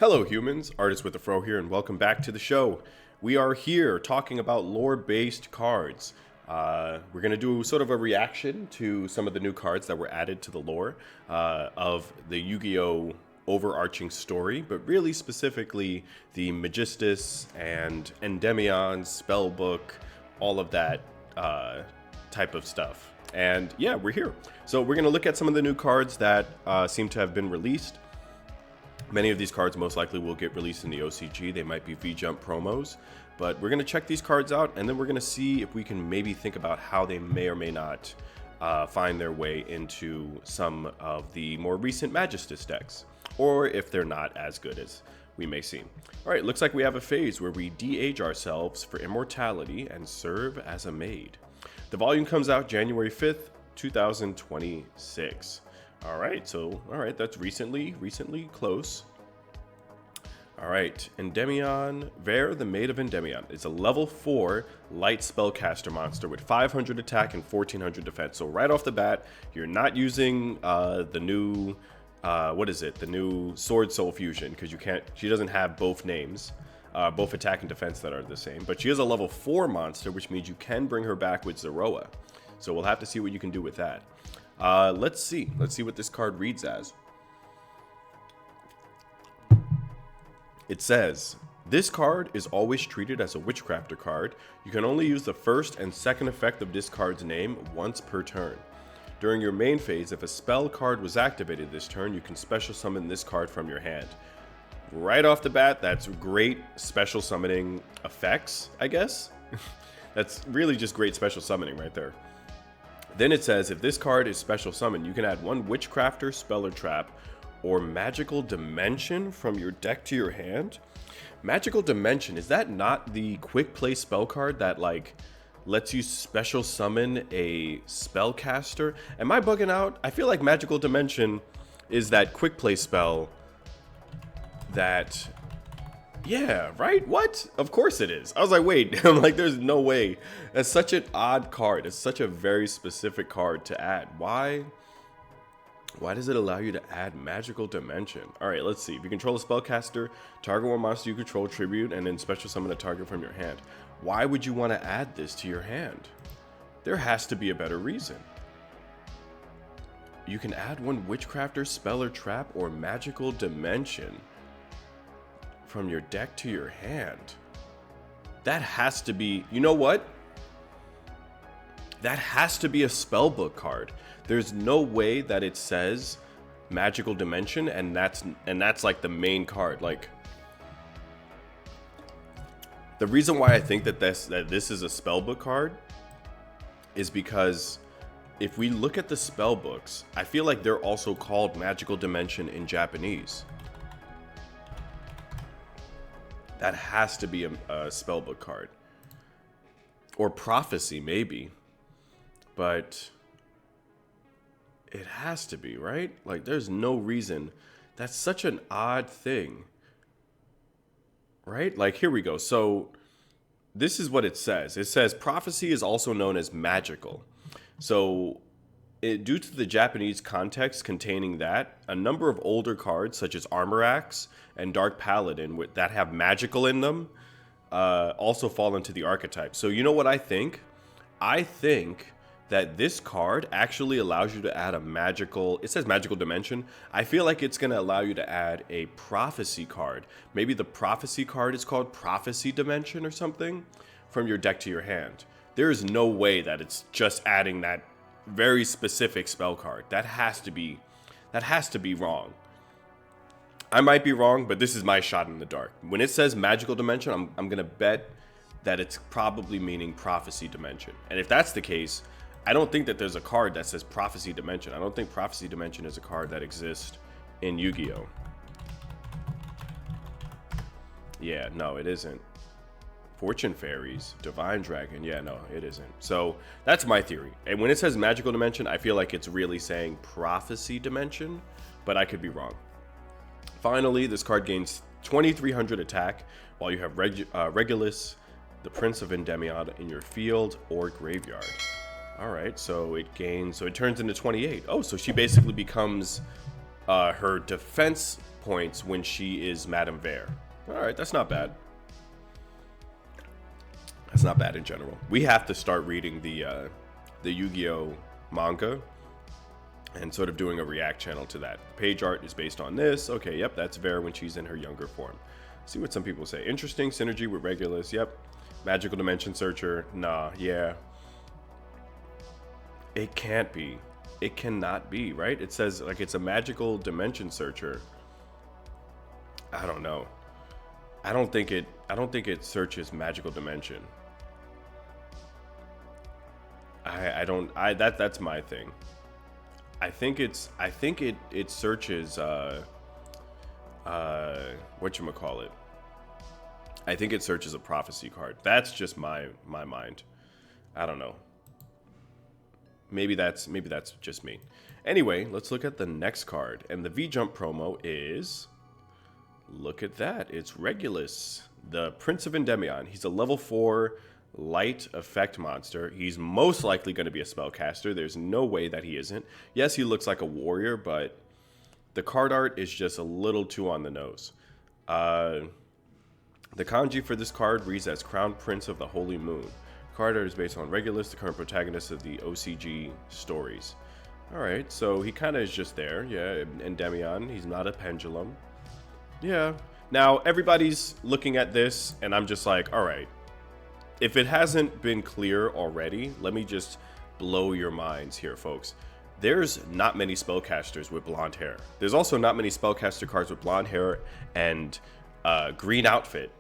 Hello humans, Artist with the Fro here, and welcome back to the show. We are here talking about lore-based cards. We're going to do sort of a reaction to some of the new cards that were added to the lore of the Yu-Gi-Oh! Overarching story, but really specifically the Magistus and Endymion, Spellbook, all of that type of stuff. And yeah, we're here. So we're going to look at some of the new cards that seem to have been released. Many of these cards most likely will get released in the OCG. They might be V-Jump promos, but we're going to check these cards out, and then we're going to see if we can maybe think about how they may or may not find their way into some of the more recent Magistus decks, or if they're not as good as we may seem. All right, looks like we have a phase where we de-age ourselves for immortality and serve as a maid. The volume comes out January 5th, 2026. All right, that's recently close. All right, Endymion, Verre, the Maid of Endymion. It's a level 4 light spellcaster monster with 500 attack and 1400 defense. So right off the bat, you're not using the new, the new Sword Soul Fusion, because she doesn't have both names, both attack and defense that are the same. But she is a level 4 monster, which means you can bring her back with Zeroa. So we'll have to see what you can do with that. Let's see what this card reads as. It says, this card is always treated as a Witchcrafter card. You can only use the first and second effect of this card's name once per turn. During your main phase, if a spell card was activated this turn, you can special summon this card from your hand. Right off the bat, that's great special summoning effects, I guess. That's really just great special summoning right there. Then it says, if this card is special summoned, you can add one Witchcrafter, Spell or Trap, or Magical Dimension from your deck to your hand. Magical Dimension, is that not the quick play spell card that like lets you special summon a spellcaster? Am I bugging out? I feel like Magical Dimension is that quick play spell that... Yeah, right? What? Of course it is. I was like, wait, I'm like, there's no way. That's such an odd card. It's such a very specific card to add. Why does it allow you to add Magical Dimension? All right, let's see. If you control a spellcaster, target one monster you control, tribute, and then special summon a target from your hand. Why would you want to add this to your hand? There has to be a better reason. You can add one Witchcrafter, Spell or Trap, or Magical Dimension from your deck to your hand. That has to be, you know what? That has to be a spellbook card. There's no way that it says Magical Dimension and that's like the main card. Like, the reason why I think that this is a spellbook card is because if we look at the spellbooks, I feel like they're also called Magical Dimension in Japanese. That has to be a spellbook card. Or Prophecy, maybe. But it has to be, right? Like, there's no reason. That's such an odd thing. Right? Like, here we go. So, this is what it says. It says, Prophecy is also known as magical. So, due to the Japanese context containing that, a number of older cards, such as Armor Axe and Dark Paladin, that have magical in them, also fall into the archetype. So you know what I think? I think that this card actually allows you to add a magical... It says Magical Dimension. I feel like it's going to allow you to add a Prophecy card. Maybe the Prophecy card is called Prophecy Dimension or something from your deck to your hand. There is no way that it's just adding that very specific spell card. That has to be wrong. I might be wrong, but this is my shot in the dark. When it says Magical Dimension, I'm gonna bet that it's probably meaning Prophecy Dimension. And if that's the case, I don't think that there's a card that says Prophecy Dimension. I don't think Prophecy Dimension is a card that exists in Yu-Gi-Oh! Yeah, no, it isn't. Fortune Fairies, Divine Dragon. Yeah, no, it isn't. So that's my theory. And when it says Magical Dimension, I feel like it's really saying Prophecy Dimension, but I could be wrong. Finally, this card gains 2300 attack while you have Regulus, the Prince of Endymion, in your field or graveyard. All right, so it turns into 28. Oh, so she basically becomes her defense points when she is Madame Verre. All right, that's not bad. That's not bad in general. We have to start reading the Yugioh manga and sort of doing a react channel to that. Page art is based on this. Okay, yep, that's Verre when she's in her younger form. See what some people say. Interesting synergy with Regulus. Yep. Magical Dimension Searcher. Nah, yeah. It can't be. It cannot be, right? It says like it's a magical dimension searcher. I don't know. I don't think it searches magical dimension. That's my thing. I think it searches whatchamacallit. I think it searches a prophecy card. That's just my mind. I don't know. Maybe that's just me. Anyway, let's look at the next card. And the V-Jump promo is, look at that. It's Regulus, the Prince of Endymion. He's a level 4 light effect monster. He's most likely going to be a spellcaster. There's no way that he isn't. Yes, he looks like a warrior, but the card art is just a little too on the nose. The kanji for this card reads as Crown Prince of the Holy Moon. Card art is based on Regulus, the current protagonist of the OCG stories. Alright, so he kind of is just there. Yeah, Endymion. He's not a pendulum. Yeah. Now, everybody's looking at this, and I'm just like, alright. If it hasn't been clear already, let me just blow your minds here, folks. There's not many spellcasters with blonde hair. There's also not many spellcaster cards with blonde hair and green outfit.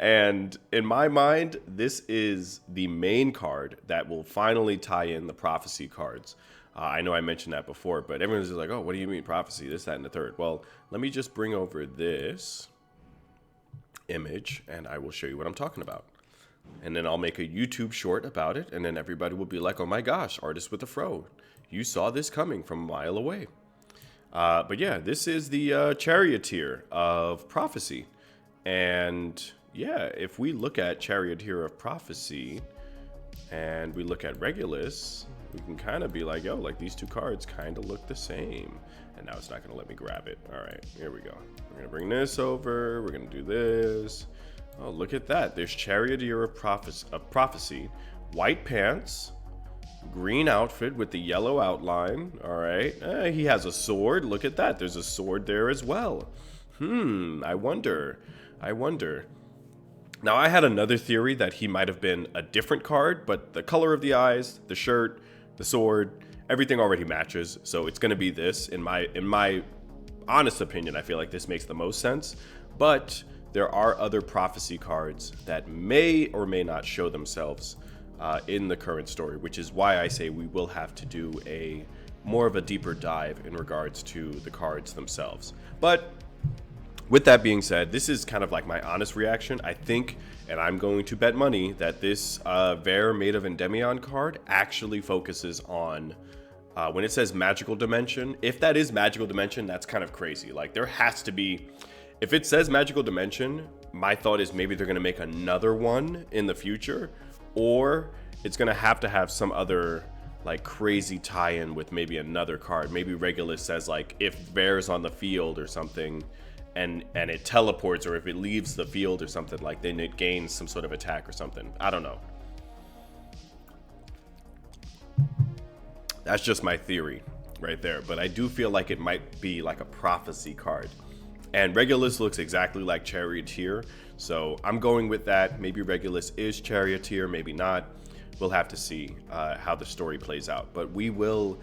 And in my mind, this is the main card that will finally tie in the prophecy cards. I know I mentioned that before, but everyone's just like, oh, what do you mean prophecy? This, that, and the third. Well, let me just bring over this image and I will show you what I'm talking about. And then I'll make a YouTube short about it, and then everybody will be like, oh my gosh, artist with a fro. You saw this coming from a mile away. But yeah, this is the Charioteer of Prophecy. And yeah, if we look at Charioteer of Prophecy and we look at Regulus, we can kind of be like, yo, like these two cards kind of look the same. And now it's not going to let me grab it. All right, here we go. We're going to bring this over. We're going to do this. Oh, look at that. There's Charioteer of Prophecy. White pants. Green outfit with the yellow outline. All right. He has a sword. Look at that. There's a sword there as well. I wonder. Now, I had another theory that he might have been a different card, but the color of the eyes, the shirt, the sword, everything already matches. So it's going to be this. In my honest opinion, I feel like this makes the most sense. But there are other prophecy cards that may or may not show themselves in the current story, which is why I say we will have to do a more of a deeper dive in regards to the cards themselves. But with that being said, this is kind of like my honest reaction. I think, and I'm going to bet money, that this Verre Made of Endymion card actually focuses on, when it says magical dimension, if that is magical dimension, that's kind of crazy. Like there has to be, if it says magical dimension, my thought is maybe they're going to make another one in the future, or it's going to have some other like crazy tie-in with maybe another card. Maybe Regulus says like if Verre's on the field or something and it teleports, or if it leaves the field or something, like then it gains some sort of attack or something. I don't know. That's just my theory right there, but I do feel like it might be like a prophecy card. And Regulus looks exactly like Charioteer, so I'm going with that. Maybe Regulus is Charioteer, maybe not. We'll have to see how the story plays out. But we will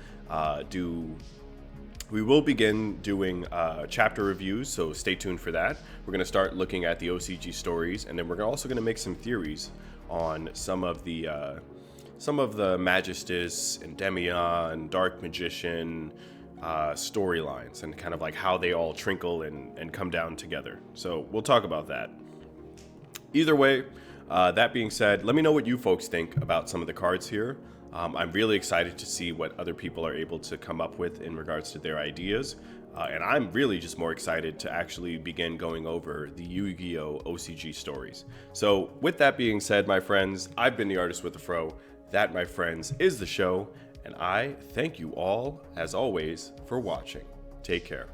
begin doing chapter reviews, so stay tuned for that. We're going to start looking at the OCG stories, and then we're also going to make some theories on some of the Magistus, Endymion, Dark Magician storylines, and kind of like how they all trinkle and come down together. So we'll talk about that. Either way, that being said, let me know what you folks think about some of the cards here. I'm really excited to see what other people are able to come up with in regards to their ideas. And I'm really just more excited to actually begin going over the Yu-Gi-Oh! OCG stories. So with that being said, my friends, I've been the Artist with the Fro. That, my friends, is the show. And I thank you all, as always, for watching. Take care.